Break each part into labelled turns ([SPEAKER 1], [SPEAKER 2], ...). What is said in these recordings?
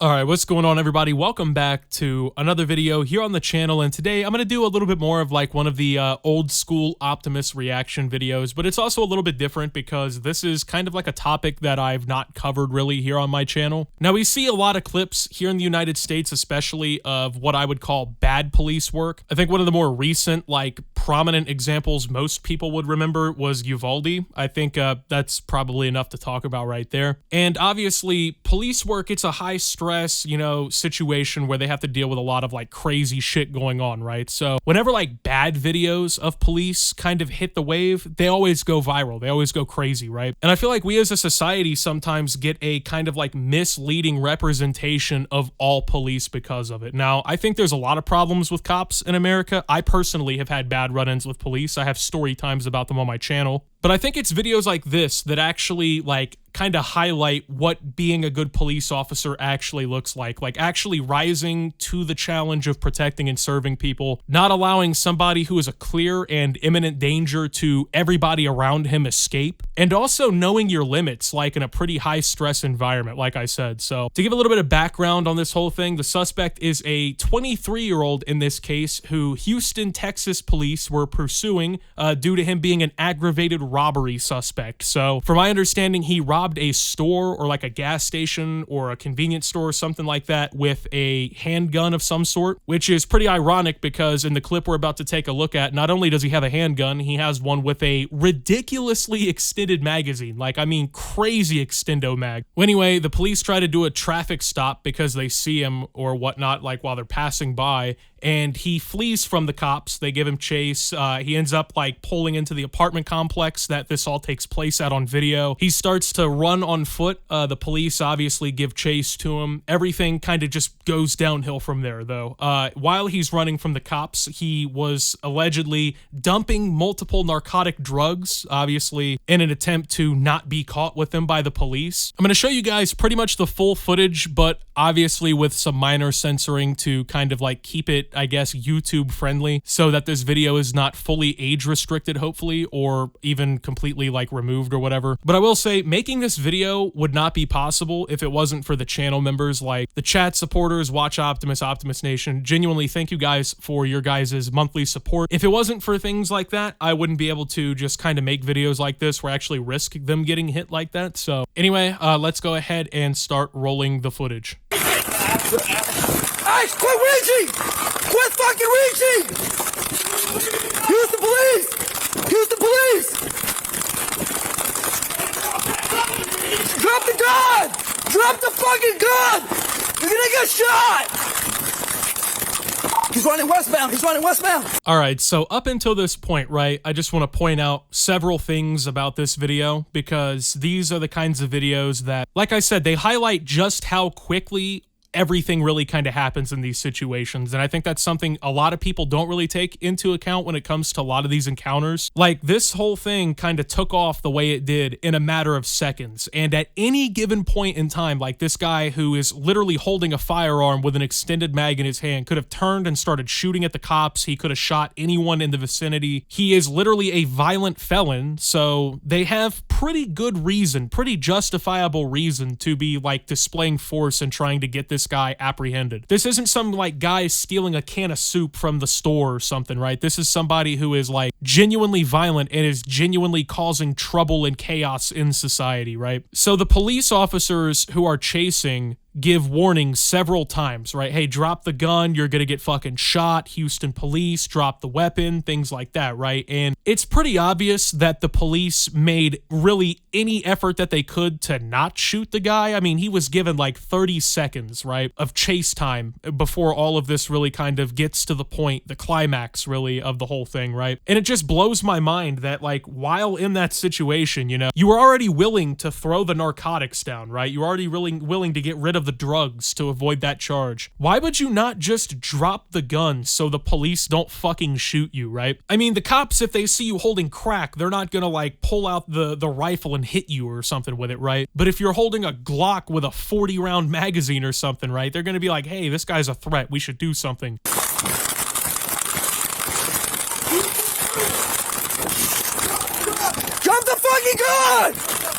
[SPEAKER 1] Alright, what's going on everybody? Welcome back to another video here on the channel, and today I'm going to do a little bit more of like one of the old school Optimus reaction videos, but it's also a little bit different because this is kind of like a topic that I've not covered really here on my channel. Now, we see a lot of clips here in the United States, especially of what I would call bad police work. I think one of the more recent, like, prominent examples most people would remember was Uvalde. I think that's probably enough to talk about right there. And obviously, police work, it's a high stress, situation where they have to deal with a lot of like crazy shit going on, right? So whenever like bad videos of police kind of hit the wave, they always go viral. They always go crazy, right? And I feel like we as a society sometimes get a kind of like misleading representation of all police because of it. Now, I think there's a lot of problems with cops in America. I personally have had bad run-ins with police. I have story times about them on my channel. But I think it's videos like this that actually like kind of highlight what being a good police officer actually looks like actually rising to the challenge of protecting and serving people, not allowing somebody who is a clear and imminent danger to everybody around him escape, and also knowing your limits, like in a pretty high stress environment, like I said. So to give a little bit of background on this whole thing, the suspect is a 23-year-old in this case who Houston, Texas police were pursuing due to him being an aggravated robbery suspect. So from my understanding, he robbed a store or like a gas station or a convenience store or something like that with a handgun of some sort, which is pretty ironic because in the clip we're about to take a look at, not only does he have a handgun, he has one with a ridiculously extended magazine. Like, I mean, crazy extendo mag. Well, anyway, the police try to do a traffic stop because they see him or whatnot, like while they're passing by, and he flees from the cops. They give him chase. He ends up like pulling into the apartment complex that this all takes place at on video. He starts to run on foot. The police obviously give chase to him. Everything kind of just goes downhill from there though. While he's running from the cops, he was allegedly dumping multiple narcotic drugs, obviously in an attempt to not be caught with them by the police. I'm going to show you guys pretty much the full footage, but obviously with some minor censoring to kind of like keep it, I guess, YouTube friendly so that this video is not fully age restricted, hopefully, or even completely like removed or whatever. But I will say making this video would not be possible if it wasn't for the channel members like the chat supporters, Watch Optimus, Optimus Nation. Genuinely, thank you guys for your guys' monthly support. If it wasn't for things like that, I wouldn't be able to just kind of make videos like this where I actually risk them getting hit like that. So anyway, let's go ahead and start rolling the footage.
[SPEAKER 2] Hey, quit reaching! Quit fucking reaching! Use the police! Use the police! Drop the gun! Drop the fucking gun! You're gonna get shot! He's running westbound. He's running westbound.
[SPEAKER 1] All right, so up until this point, right, I just want to point out several things about this video because these are the kinds of videos that, like I said, they highlight just how quickly everything really kind of happens in these situations. And I think that's something a lot of people don't really take into account when it comes to a lot of these encounters. Like, this whole thing kind of took off the way it did in a matter of seconds. And at any given point in time, like this guy who is literally holding a firearm with an extended mag in his hand could have turned and started shooting at the cops. He could have shot anyone in the vicinity. He is literally a violent felon. So they have pretty good reason, pretty justifiable reason to be like displaying force and trying to get this guy apprehended. This isn't some like guy stealing a can of soup from the store or something, right? This is somebody who is like genuinely violent and is genuinely causing trouble and chaos in society, right? So the police officers who are chasing give warnings several times, right? Hey, drop the gun, you're gonna get fucking shot. Houston police, drop the weapon, things like that, right? And it's pretty obvious that the police made really any effort that they could to not shoot the guy. I mean, he was given like 30 seconds, right, of chase time before all of this really kind of gets to the point, the climax really of the whole thing, right? And it just blows my mind that like while in that situation, you know, you were already willing to throw the narcotics down, right? You were already willing to get rid of the drugs to avoid that charge. Why would you not just drop the gun so the police don't fucking shoot you, right? I mean, the cops, if they see you holding crack, they're not gonna like pull out the rifle and hit you or something with it, right? But if you're holding a Glock with a 40-round magazine or something, right, they're gonna be like, hey, this guy's a threat, we should do something.
[SPEAKER 2] Drop the fucking gun!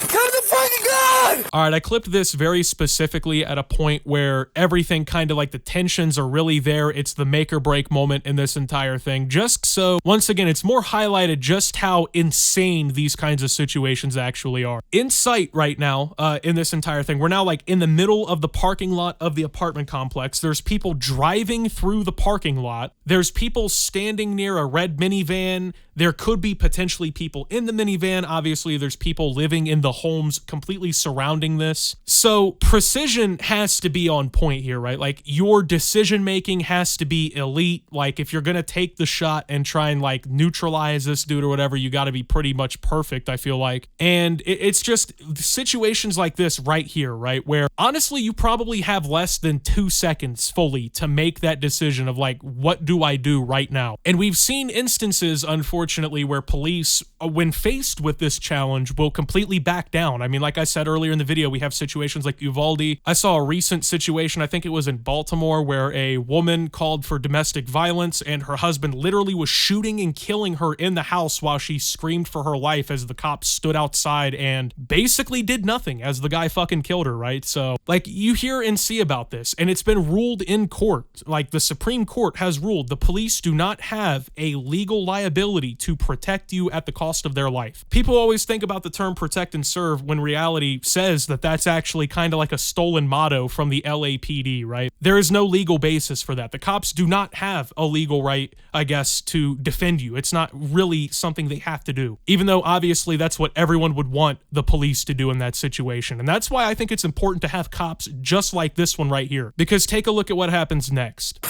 [SPEAKER 2] Drop the fucking gun!
[SPEAKER 1] All right, I clipped this very specifically at a point where everything kind of like the tensions are really there. It's the make or break moment in this entire thing. Just so, once again, it's more highlighted just how insane these kinds of situations actually are. In sight right now, in this entire thing, we're now like in the middle of the parking lot of the apartment complex. There's people driving through the parking lot. There's people standing near a red minivan. There could be potentially people in the minivan. Obviously, there's people living in the homes completely surrounding this. So precision has to be on point here, right? Like your decision making has to be elite. Like if you're going to take the shot and try and like neutralize this dude or whatever, you got to be pretty much perfect, I feel like. And it's just situations like this right here, right? Where honestly, you probably have less than 2 seconds fully to make that decision of like, what do I do right now? And we've seen instances, unfortunately, where police, when faced with this challenge, will completely back down. I mean, like I said earlier in the video, we have situations like Uvalde. I saw a recent situation, I think it was in Baltimore, where a woman called for domestic violence and her husband literally was shooting and killing her in the house while she screamed for her life as the cops stood outside and basically did nothing as the guy fucking killed her, right? So, like, you hear and see about this, and it's been ruled in court. Like, the Supreme Court has ruled the police do not have a legal liability to protect you at the cost of their life. People always think about the term protect and serve when reality says that that's actually kind of like a stolen motto from the LAPD, right? There is no legal basis for that. The cops do not have a legal right, I guess, to defend you. It's not really something they have to do, even though obviously that's what everyone would want the police to do in that situation. And that's why I think it's important to have cops just like this one right here, because take a look at what happens next.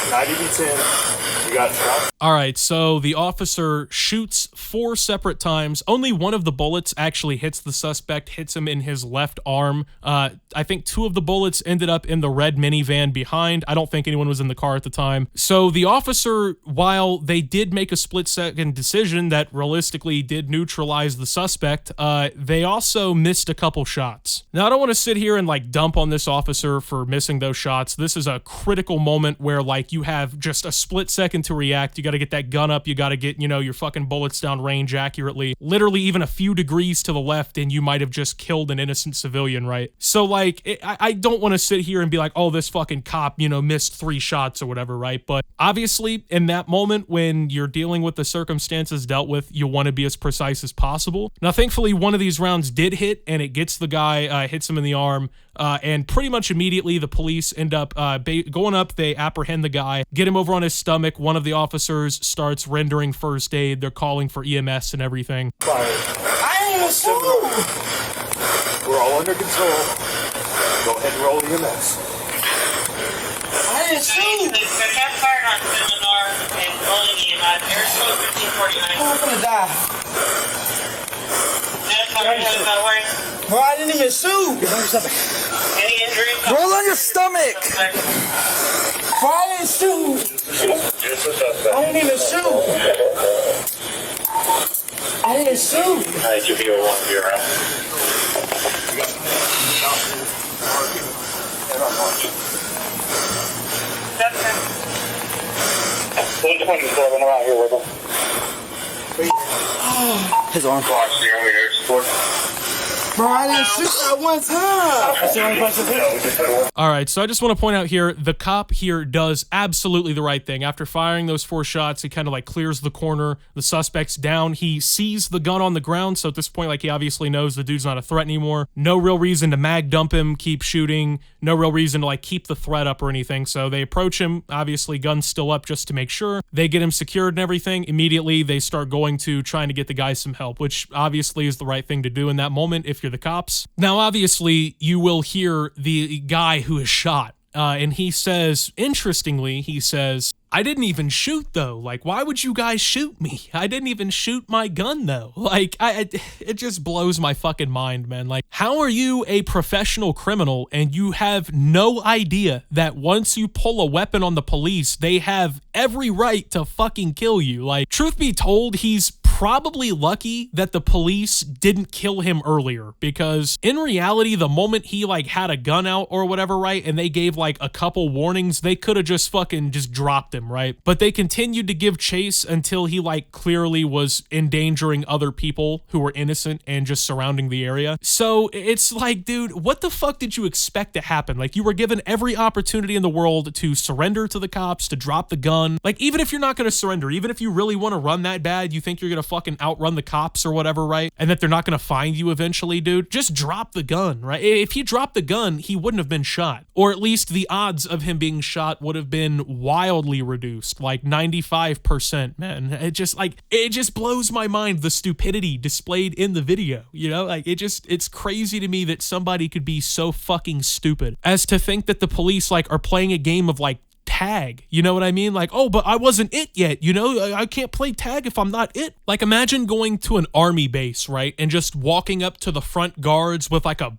[SPEAKER 3] 90-10. You got shot.
[SPEAKER 1] All right, so the officer shoots 4 separate times. Only one of the bullets actually hits the suspect, hits him in his left arm. I think 2 of the bullets ended up in the red minivan behind. I don't think anyone was in the car at the time. So the officer, while they did make a split-second decision that realistically did neutralize the suspect, they also missed a couple shots. Now, I don't want to sit here and like dump on this officer for missing those shots. This is a critical moment where like you have just a split second to react. You got to get that gun up. You got to get, you know, your fucking bullets down range accurately. Literally even a few degrees to the left and you might have just killed an innocent civilian, right? So like, I don't want to sit here and be like, oh, this fucking cop, you know, missed 3 shots or whatever, right? But obviously in that moment when you're dealing with the circumstances dealt with, you want to be as precise as possible. Now, thankfully, one of these rounds did hit and it gets the guy, hits him in the arm. And pretty much immediately the police end up going up, they apprehend the guy, get him over on his stomach. One of the officers starts rendering first aid. They're calling for EMS and everything.
[SPEAKER 2] I ain't assume.
[SPEAKER 3] We're all under control. Go ahead and roll EMS.
[SPEAKER 2] I ain't assume.
[SPEAKER 4] The cat fired on seminar and rolling EMS. Airstone 1549.
[SPEAKER 2] I'm gonna die. Bro, I didn't even shoot.
[SPEAKER 4] Any injuries?
[SPEAKER 2] Roll on your stomach. Bro, I didn't shoot. I didn't even shoot. I didn't shoot.
[SPEAKER 4] Alright, you'll be a 1 0. That's him. 127 around here with him.
[SPEAKER 2] His arm.
[SPEAKER 4] Watch the elevator support.
[SPEAKER 2] Bro, I didn't shoot that one time.
[SPEAKER 1] All right, so I just want to point out here, the cop here does absolutely the right thing. After firing those 4 shots, he kind of like clears the corner. The suspect's down. He sees the gun on the ground, so at this point, like he obviously knows the dude's not a threat anymore. No real reason to mag dump him, keep shooting. No real reason to like keep the threat up or anything. So they approach him, obviously gun's still up just to make sure. They get him secured and everything. Immediately, they start going to trying to get the guy some help, which obviously is the right thing to do in that moment if you're the cops. Now, obviously, you will hear the guy who is shot, and he says, interestingly, he says, I didn't even shoot though. Like, why would you guys shoot me? I didn't even shoot my gun though. Like, it just blows my fucking mind, man. Like, how are you a professional criminal and you have no idea that once you pull a weapon on the police, they have every right to fucking kill you? Like, truth be told, he's probably lucky that the police didn't kill him earlier, because in reality, the moment he like had a gun out or whatever, right, and they gave like a couple warnings, they could have just fucking just dropped him, right? But they continued to give chase until he like clearly was endangering other people who were innocent and just surrounding the area. So it's like, dude, what the fuck did you expect to happen? Like, you were given every opportunity in the world to surrender to the cops, to drop the gun. Like, even if you're not going to surrender, even if you really want to run that bad, you think you're going to fucking outrun the cops or whatever, right? And that they're not going to find you eventually, dude, just drop the gun, right? If he dropped the gun, he wouldn't have been shot. Or at least the odds of him being shot would have been wildly reduced, like 95%, man. It just blows my mind, the stupidity displayed in the video, you know? Like, it's crazy to me that somebody could be so fucking stupid as to think that the police, like, are playing a game of, like, tag, you know what I mean? Like, oh, but I wasn't it yet, you know? I can't play tag if I'm not it. Like, imagine going to an army base, right, and just walking up to the front guards with like a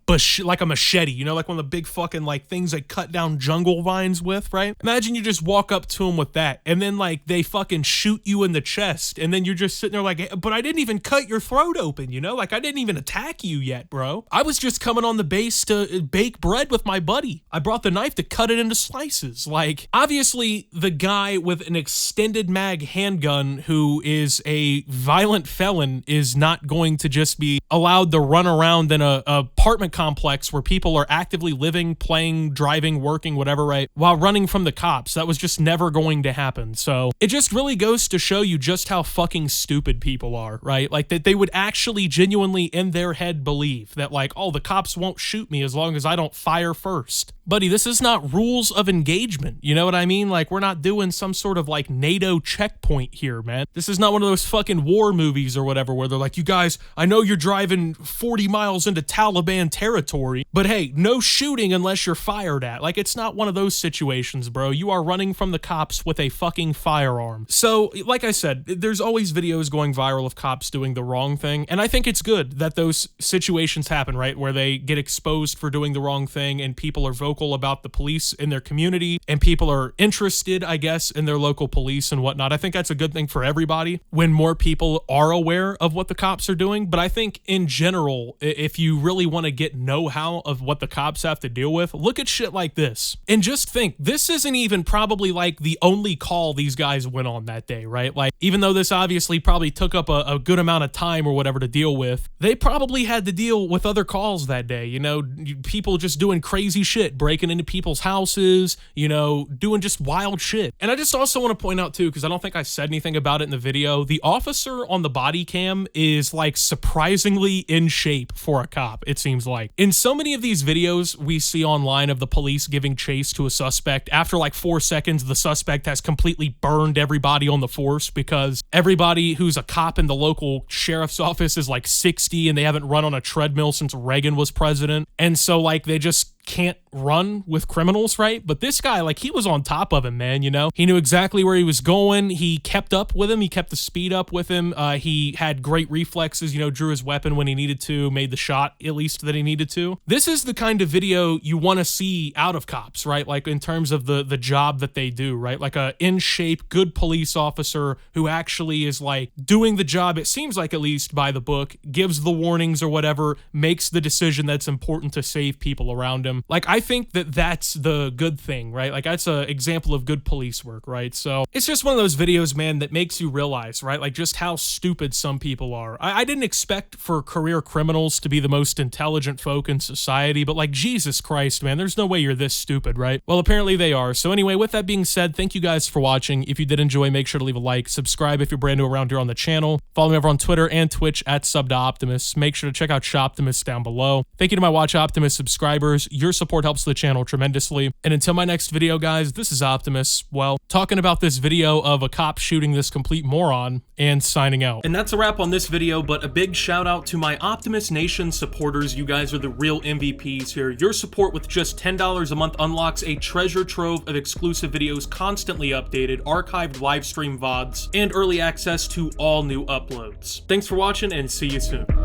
[SPEAKER 1] machete, you know, like one of the big fucking like things they cut down jungle vines with, right? Imagine you just walk up to them with that, and then like they fucking shoot you in the chest, and then you're just sitting there like, hey, but I didn't even cut your throat open, you know? Like, I didn't even attack you yet, bro. I was just coming on the base to bake bread with my buddy. I brought the knife to cut it into slices. Like, obviously, the guy with an extended mag handgun who is a violent felon is not going to just be allowed to run around in a apartment complex where people are actively living, playing, driving, working, whatever, right, while running from the cops. That was just never going to happen. So it just really goes to show you just how fucking stupid people are, right? Like, that they would actually genuinely in their head believe that, like, oh, the cops won't shoot me as long as I don't fire first. Buddy, this is not rules of engagement. You know what I mean? Like, we're not doing some sort of like NATO checkpoint here, man. This is not one of those fucking war movies or whatever where they're like, you guys, I know you're driving 40 miles into Taliban territory, but hey, no shooting unless you're fired at. Like, it's not one of those situations, bro. You are running from the cops with a fucking firearm. So, like I said, there's always videos going viral of cops doing the wrong thing, and I think it's good that those situations happen, right, where they get exposed for doing the wrong thing and people are vocal about the police in their community and people are interested, I guess, in their local police and whatnot. I think that's a good thing for everybody when more people are aware of what the cops are doing. But I think in general, if you really want to get know-how of what the cops have to deal with, look at shit like this and just think, this isn't even probably like the only call these guys went on that day, right? Like, even though this obviously probably took up a good amount of time or whatever to deal with, they probably had to deal with other calls that day, you know, people just doing crazy shit, breaking into people's houses, you know, doing just wild shit. And I just also want to point out too, because I don't think I said anything about it in the video, the officer on the body cam is like surprisingly in shape for a cop, it seems like. In so many of these videos we see online of the police giving chase to a suspect, after like 4 seconds, the suspect has completely burned everybody on the force because everybody who's a cop in the local sheriff's office is like 60 and they haven't run on a treadmill since Reagan was president. And so like they just can't run with criminals, right? But this guy, like, he was on top of him, man, you know? He knew exactly where he was going. He kept up with him. He kept the speed up with him. He had great reflexes, you know, drew his weapon when he needed to, made the shot, at least, that he needed to. This is the kind of video you want to see out of cops, right? Like, in terms of the job that they do, right? Like a in-shape, good police officer who actually is, like, doing the job, it seems like, at least, by the book, gives the warnings or whatever, makes the decision that's important to save people around him. Like, I think that that's the good thing, right? Like, that's an example of good police work, right? So it's just one of those videos, man, that makes you realize, right? Like, just how stupid some people are. I didn't expect for career criminals to be the most intelligent folk in society, but like, Jesus Christ, man, there's no way you're this stupid, right? Well, apparently they are. So anyway, with that being said, thank you guys for watching. If you did enjoy, make sure to leave a like, subscribe if you're brand new around here on the channel, follow me over on Twitter and Twitch at @SubToOptimus. Make sure to check out Shoptimus down below. Thank you to my Watch Optimus subscribers. Your support helps the channel tremendously. And until my next video, guys, this is Optimus, well, talking about this video of a cop shooting this complete moron and signing out. And that's a wrap on this video, but a big shout out to my Optimus Nation supporters. You guys are the real MVPs here. Your support with just $10 a month unlocks a treasure trove of exclusive videos, constantly updated, archived live stream VODs, and early access to all new uploads. Thanks for watching and see you soon.